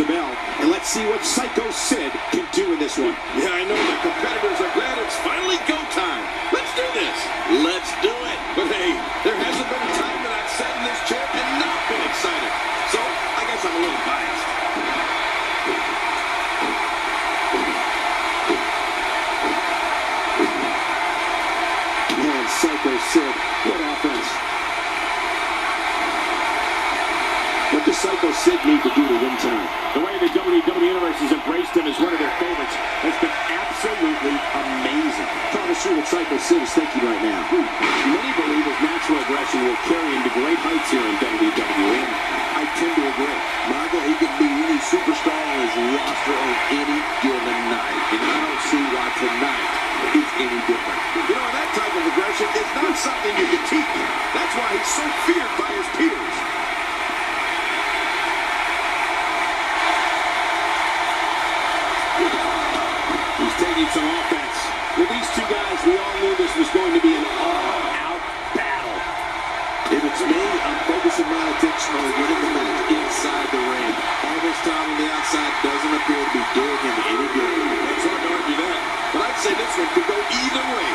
the bell. And let's see what Psycho Sid can do in this one. Yeah, I know the competitors are glad it's finally go time. Let's do this. Let's do it. But hey, there hasn't been a time that I've sat in this chair and not been excited. So I guess I'm a little biased. Man, Psycho Sid, what offense. What does Psycho Sid need to do to win tonight? The way the WWE Universe has embraced him as one of their favorites has been absolutely amazing. Trying to see what Psycho Sid is thinking right now. Many believe his natural aggression will carry him to great heights here in WWE, and I tend to agree. Michael, he can be any superstar on his roster on any given night. And I don't see why tonight is any different. You know, that type of aggression is not something you can teach. That's why he's so feared by his peers. Taking some offense. With these two guys, we all knew this was going to be an all-out battle. If it's me, I'm focusing my attention on winning the match inside the ring. All this time on the outside doesn't appear to be doing him any good. It's hard to argue that, but I'd say this one could go either way.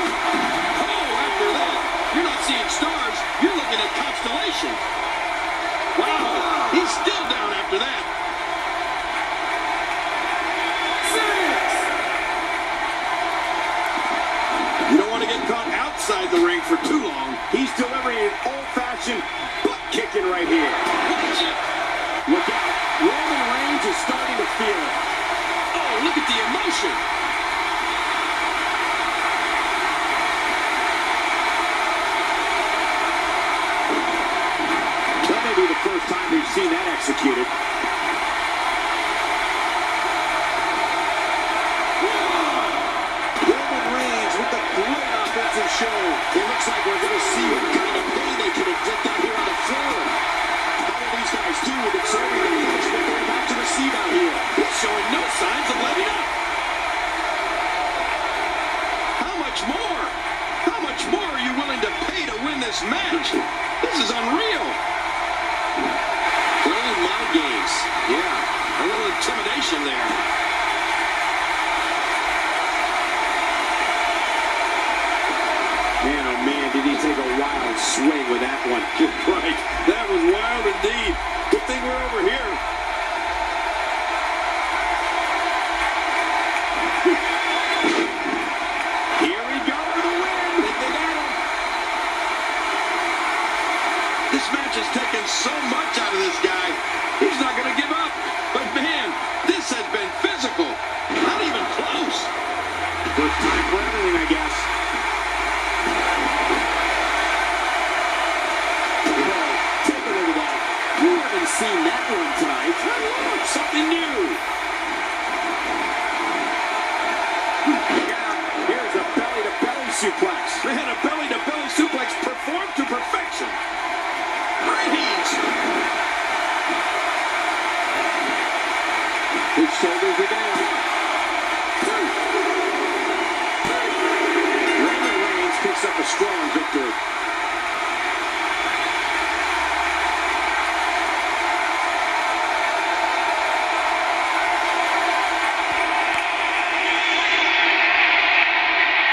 Oh, after that, you're not seeing stars, you're looking at constellation. Wow, he's still down after that. You don't want to get caught outside the ring for too long. He's delivering an old-fashioned butt kicking right here. Watch it. Look out. Roman Reigns is starting to feel it. Oh, look at the emotion. That may be the first time we've seen that executed. Show. It looks like we're going to see what kind of pain they can inflict out here on the floor. How will these guys do with absorbing the punishment they're about to receive out here? He's showing no signs of letting up. How much more? How much more are you willing to pay to win this match? This is unreal. Playing mind games. Yeah, a little intimidation there. Man, oh man, did he take a wild swing with that one. Right, that was wild indeed. Good thing we're over here. Here we go for the win. They got him. This match has taken so much out of this guy. He's not going to give up. But man, this has been physical. Not even close. First time for everything, I guess. Seen that one tonight. Something new. Here's a belly-to-belly suplex. Man, a